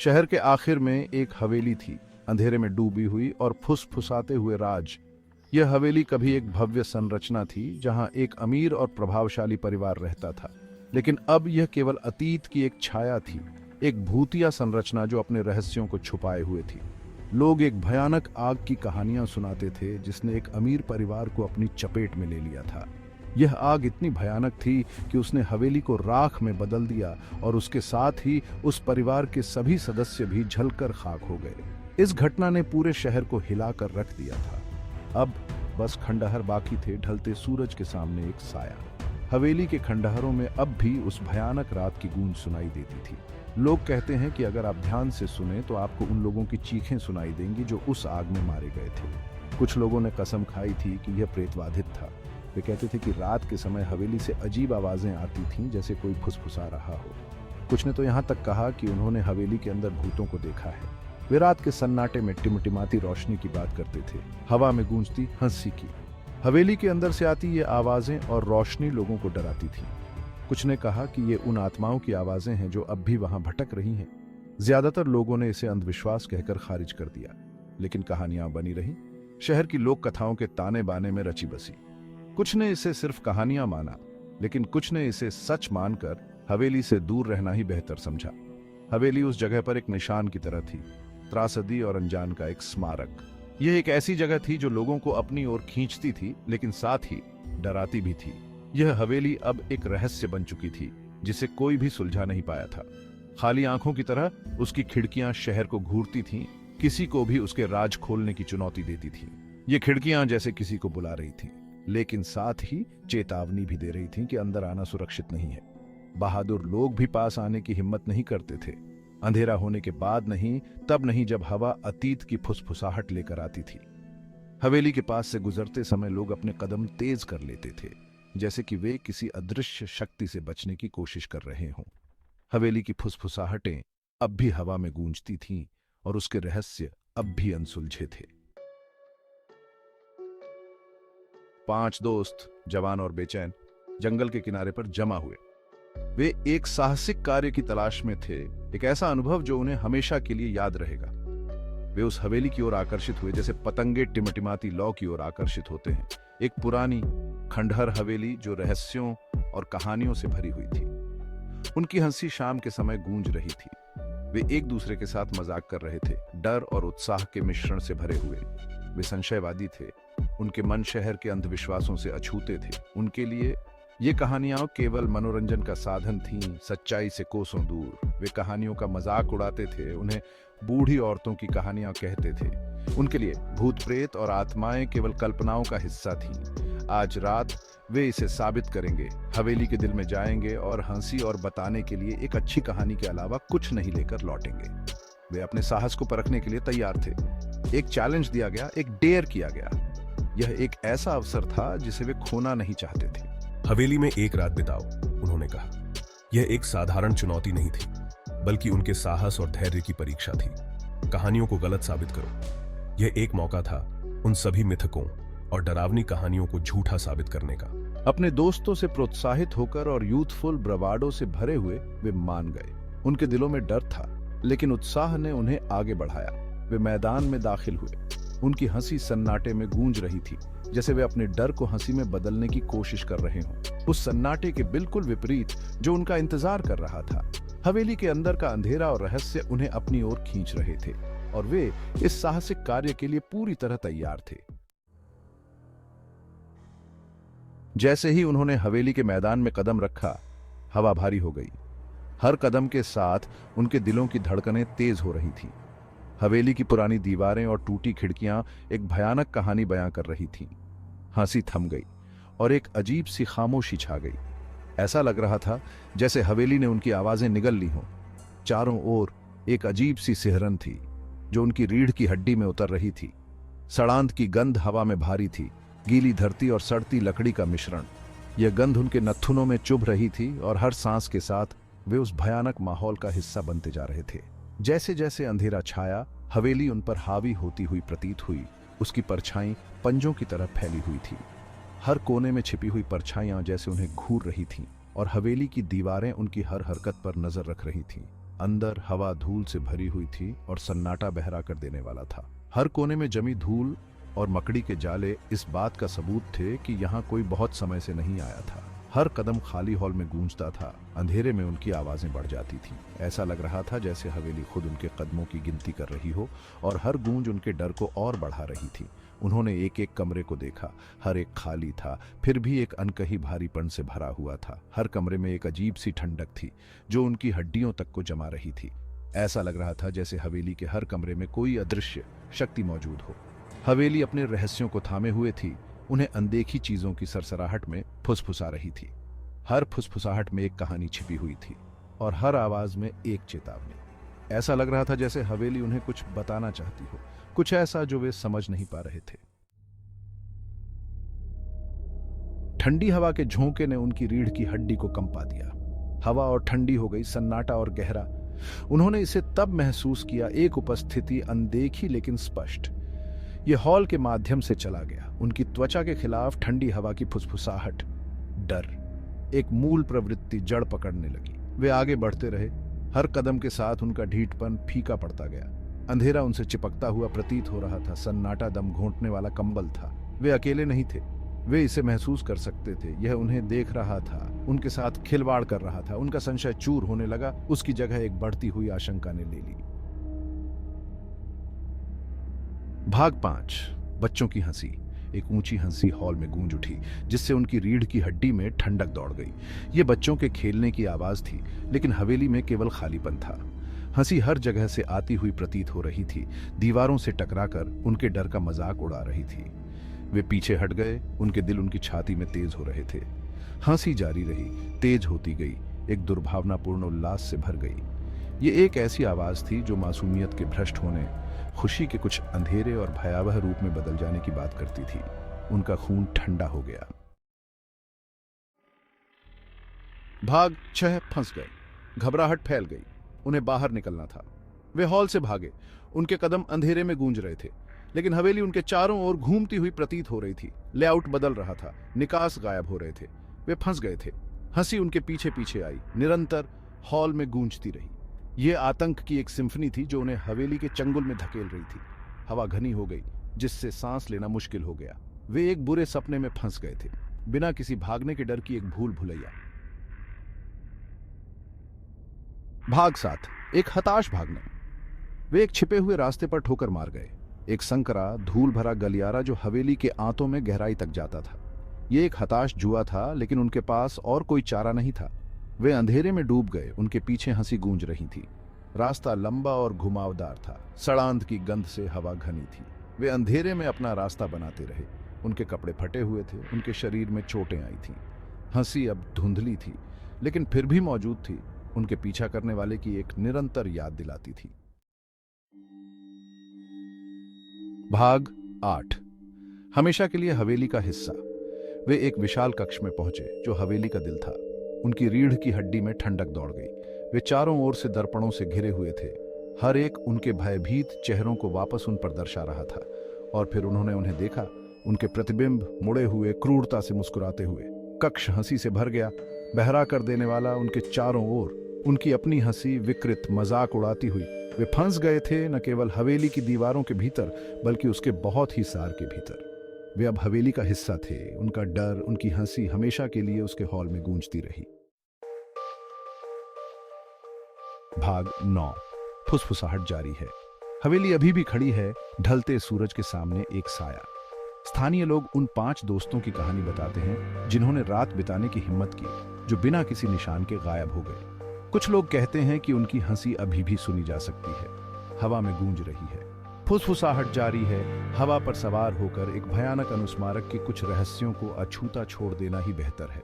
शहर के आखिर में एक हवेली थी, अंधेरे में डूबी हुई और फुसफुसाते हुए राज। यह हवेली कभी एक भव्य संरचना थी जहां एक अमीर और प्रभावशाली परिवार रहता था, लेकिन अब यह केवल अतीत की एक छाया थी, एक भूतिया संरचना जो अपने रहस्यों को छुपाए हुए थी। लोग एक भयानक आग की कहानियां सुनाते थे जिसने एक अमीर परिवार को अपनी चपेट में ले लिया था। यह आग इतनी भयानक थी कि उसने हवेली को राख में बदल दिया और उसके साथ ही उस परिवार के सभी सदस्य भी जलकर खाक हो गए। इस घटना ने पूरे शहर को हिलाकर रख दिया था। अब बस खंडहर बाकी थे, ढलते सूरज के सामने एक साया। हवेली के खंडहरों में अब भी उस भयानक रात की गूंज सुनाई देती थी। लोग कहते हैं कि अगर आप ध्यान से सुने तो आपको उन लोगों की चीखें सुनाई देंगी जो उस आग में मारे गए थे। कुछ लोगों ने कसम खाई थी कि यह प्रेतवाधित था। वे कहते थे कि रात के समय हवेली से अजीब आवाजें आती थीं, जैसे कोई फुसफुसा रहा हो। कुछ ने तो यहाँ तक कहा कि उन्होंने हवेली के अंदर भूतों को देखा है। वे रात के सन्नाटे में टिमटिमाती रोशनी की बात करते थे, हवा में गूंजती हंसी की। हवेली के अंदर से आती ये आवाजें और रोशनी लोगों को डराती थी। कुछ ने कहा कि ये उन आत्माओं की आवाजें हैं जो अब भी वहां भटक रही हैं। ज्यादातर लोगों ने इसे अंधविश्वास कहकर खारिज कर दिया, लेकिन कहानियां बनी रहीं, शहर की लोक कथाओं के ताने बाने में रची बसी। कुछ ने इसे सिर्फ कहानियां माना, लेकिन कुछ ने इसे सच मानकर हवेली से दूर रहना ही बेहतर समझा। हवेली उस जगह पर एक निशान की तरह थी, त्रासदी और अनजान का एक स्मारक। यह एक ऐसी जगह थी जो लोगों को अपनी ओर खींचती थी, लेकिन साथ ही डराती भी थी। यह हवेली अब एक रहस्य बन चुकी थी जिसे कोई भी सुलझा नहीं पाया था। खाली आंखों की तरह उसकी खिड़कियां शहर को घूरती थीं, किसी को भी उसके राज खोलने की चुनौती देती थी। ये खिड़कियां जैसे किसी को बुला रही थी, लेकिन साथ ही चेतावनी भी दे रही थी कि अंदर आना सुरक्षित नहीं है। बहादुर लोग भी पास आने की हिम्मत नहीं करते थे। अंधेरा होने के बाद नहीं, तब नहीं जब हवा अतीत की फुसफुसाहट लेकर आती थी। हवेली के पास से गुजरते समय लोग अपने कदम तेज कर लेते थे, जैसे कि वे किसी अदृश्य शक्ति से बचने की कोशिश कर रहे हों। हवेली की फुसफुसाहटें अब भी हवा में गूंजती थीं और उसके रहस्य अब भी अनसुलझे थे। 5 दोस्त, जवान और बेचैन, जंगल के किनारे पर जमा हुए। वे एक साहसिक कार्य की तलाश में थे, एक ऐसा अनुभव जो उन्हें हमेशा के लिए याद रहेगा। वे उस हवेली की ओर आकर्षित हुए जैसे पतंगे टिमटिमाती लौ की ओर आकर्षित होते हैं। एक पुरानी खंडहर हवेली जो रहस्यों और कहानियों से भरी हुई थी। उनकी हंसी शाम के समय गूंज रही थी। वे एक दूसरे के साथ मजाक कर रहे थे, डर और उत्साह के मिश्रण से भरे हुए। वे संशयवादी थे, उनके मन शहर के अंधविश्वासों से अछूते थे। उनके लिए ये कहानियां केवल मनोरंजन का साधन थीं, सच्चाई से कोसों दूर। वे कहानियों का मजाक उड़ाते थे, उन्हें बूढ़ी औरतों की कहानियां कहते थे। उनके लिए भूत प्रेत और आत्माएं केवल कल्पनाओं का हिस्सा थीं। आज रात वे इसे साबित करेंगे, हवेली के दिल में जाएंगे और हंसी और बताने के लिए एक अच्छी कहानी के अलावा कुछ नहीं लेकर लौटेंगे। वे अपने साहस को परखने के लिए तैयार थे। एक चैलेंज दिया गया, एक डेयर किया गया। यह एक ऐसा अवसर था जिसे वे खोना नहीं चाहते थे। हवेली में एक रात बिताओ, उन्होंने कहा। यह एक साधारण चुनौती नहीं थी, बल्कि उनके साहस और धैर्य की परीक्षा थी। कहानियों को गलत साबित करो। यह एक मौका था उन सभी मिथकों और डरावनी कहानियों को झूठा साबित करने का। अपने दोस्तों से प्रोत्साहित होकर और यूथफुल ब्रवाडो से भरे हुए वे मान गए। उनके दिलों में डर था, लेकिन उत्साह ने उन्हें आगे बढ़ाया। वे मैदान में दाखिल हुए। उनकी हंसी सन्नाटे में गूंज रही थी, जैसे वे अपने डर को हंसी में बदलने की कोशिश कर रहे हों। उस सन्नाटे के बिल्कुल विपरीत जो उनका इंतजार कर रहा था। हवेली के अंदर का अंधेरा और रहस्य उन्हें अपनी ओर खींच रहे थे, और वे इस साहसिक कार्य के लिए पूरी तरह तैयार थे। जैसे ही उन्होंने हवेली के मैदान में कदम रखा, हवा भारी हो गई। हर कदम के साथ उनके दिलों की धड़कनें तेज हो रही थीं। हवेली की पुरानी दीवारें और टूटी खिड़कियां एक भयानक कहानी बयां कर रही थीं। हंसी थम गई और एक अजीब सी खामोशी छा गई। ऐसा लग रहा था जैसे हवेली ने उनकी आवाजें निगल ली हों। चारों ओर एक अजीब सी सिहरन थी जो उनकी रीढ़ की हड्डी में उतर रही थी। सड़ांत की गंध हवा में भारी थी, गीली धरती और सड़ती लकड़ी का मिश्रण। यह गंध उनके नथुनों में चुभ रही थी और हर सांस के साथ वे उस भयानक माहौल का हिस्सा बनते जा रहे थे। जैसे जैसे अंधेरा छाया, हवेली उन पर हावी होती हुई प्रतीत हुई। उसकी परछाई पंजों की तरह फैली हुई थी। हर कोने में छिपी हुई परछाइयां जैसे उन्हें घूर रही थीं, और हवेली की दीवारें उनकी हर हरकत पर नजर रख रही थीं। अंदर हवा धूल से भरी हुई थी और सन्नाटा बहरा कर देने वाला था। हर कोने में जमी धूल और मकड़ी के जाले इस बात का सबूत थे कि यहाँ कोई बहुत समय से नहीं आया था। हर कदम खाली हॉल में गूंजता था। अंधेरे में उनकी आवाजें बढ़ जाती थीं। ऐसा लग रहा था जैसे हवेली खुद उनके कदमों की गिनती कर रही हो और हर गूंज उनके डर को और बढ़ा रही थी। उन्होंने एक एक कमरे को देखा। हर एक खाली था, फिर भी एक अनकही भारीपन से भरा हुआ था। हर कमरे में एक अजीब सी ठंडक थी जो उनकी हड्डियों तक को जमा रही थी। ऐसा लग रहा था जैसे हवेली के हर कमरे में कोई अदृश्य शक्ति मौजूद हो। हवेली अपने रहस्यों को थामे हुए थी। उन्हें अनदेखी चीजों की सरसराहट में फुसफुसा रही थी। हर फुसफुसाहट में एक कहानी छिपी हुई थी और हर आवाज में एक चेतावनी। ऐसा लग रहा था जैसे हवेली उन्हें कुछ बताना चाहती हो, कुछ ऐसा जो वे समझ नहीं पा रहे थे। ठंडी हवा के झोंके ने उनकी रीढ़ की हड्डी को कंपा दिया। हवा और ठंडी हो गई, सन्नाटा और गहरा। उन्होंने इसे तब महसूस किया, एक उपस्थिति अनदेखी लेकिन स्पष्ट। यह हॉल के माध्यम से चला गया। उनकी त्वचा के खिलाफ ठंडी हवा की फुसफुसाहट, डर, एक मूल प्रवृत्ति जड़ पकड़ने लगी। वे आगे बढ़ते रहे। हर कदम के साथ उनका ढीठपन फीका पड़ता गया। अंधेरा उनसे चिपकता हुआ प्रतीत हो रहा था। सन्नाटा दम घोंटने वाला कंबल था। वे अकेले नहीं थे। वे इसे महसूस कर सकते थे। यह उन्हें देख रहा था, उनके साथ खिलवाड़ कर रहा था। उनका संशय चूर होने लगा। उसकी जगह एक बढ़ती हुई आशंका ने ले ली। भाग 5। बच्चों की हंसी। एक ऊंची हंसी हॉल में गूंज उठी जिससे उनकी रीढ़ की हड्डी में ठंडक दौड़ गई। ये बच्चों के खेलने की आवाज थी, लेकिन हवेली में केवल खालीपन था। हंसी हर जगह से आती हुई प्रतीत हो रही थी, दीवारों से टकराकर उनके डर का मजाक उड़ा रही थी। वे पीछे हट गए। उनके दिल उनकी छाती में तेज हो रहे थे। हंसी जारी रही, तेज होती गई, एक दुर्भावनापूर्ण उल्लास से भर गई। ये एक ऐसी आवाज थी जो मासूमियत के भ्रष्ट होने, खुशी के कुछ अंधेरे और भयावह रूप में बदल जाने की बात करती थी। उनका खून ठंडा हो गया। भाग 6। फंस गए। घबराहट फैल गई। उन्हें बाहर निकलना था। वे हॉल से भागे। उनके कदम अंधेरे में गूंज रहे थे, लेकिन हवेली उनके चारों ओर घूमती हुई प्रतीत हो रही थी। लेआउट बदल रहा था, निकास गायब हो रहे थे। वे फंस गए थे। हंसी उनके पीछे पीछे आई, निरंतर हॉल में गूंजती रही। यह आतंक की एक सिम्फनी थी जो उन्हें हवेली के चंगुल में धकेल रही थी। हवा घनी हो गई जिससे सांस लेना मुश्किल हो गया। वे एक बुरे सपने में फंस गए थे, बिना किसी भागने के डर की एक भूल भुलैया। भाग 7। एक हताश भागना। वे एक छिपे हुए रास्ते पर ठोकर मार गए। एक संकरा, धूल भरा गलियारा जो हवेली के आंतों में गहराई तक जाता था। यह एक हताश जुआ था, लेकिन उनके पास और कोई चारा नहीं था। वे अंधेरे में डूब गए। उनके पीछे हंसी गूंज रही थी। रास्ता लंबा और घुमावदार था। सड़ांध की गंध से हवा घनी थी। वे अंधेरे में अपना रास्ता बनाते रहे। उनके कपड़े फटे हुए थे, उनके शरीर में चोटें आई थीं। हंसी अब धुंधली थी, लेकिन फिर भी मौजूद थी। उनके पीछा करने वाले की एक निरंतर याद दिलाती थी। भाग 8। हमेशा के लिए हवेली का हिस्सा। वे एक विशाल कक्ष में पहुंचे जो हवेली का दिल था। उनकी रीढ़ की हड्डी में ठंडक दौड़ गई। वे चारों ओर से दर्पणों से घिरे हुए थे। हर एक उनके भयभीत चेहरों को वापस उन पर दर्शा रहा था। और फिर उन्होंने उन्हें देखा, उनके प्रतिबिंब मुड़े हुए, क्रूरता से मुस्कुराते हुए। कक्ष हंसी से भर गया, बहरा कर देने वाला उनके चारों ओर। उनकी अपनी हंसी विकृत मजाक उड़ाती हुई। वे फंस गए थे न केवल हवेली की दीवारों के भीतर, बल्कि उसके बहुत ही सार के भीतर। वे अब हवेली का हिस्सा थे। उनका डर, उनकी हंसी हमेशा के लिए उसके हॉल में गूंजती रही। भाग 9। फुसफुसाहट जारी है। हवेली अभी भी खड़ी है, ढलते सूरज के सामने एक साया। स्थानीय लोग उन 5 दोस्तों की कहानी बताते हैं जिन्होंने रात बिताने की हिम्मत की, जो बिना किसी निशान के गायब हो गए। कुछ लोग कहते हैं कि उनकी हंसी अभी भी सुनी जा सकती है, हवा में गूंज रही है। फुसफुसाहट जारी है। हवा पर सवार होकर एक भयानक अनुस्मारक के कुछ रहस्यों को अछूता छोड़ देना ही बेहतर है।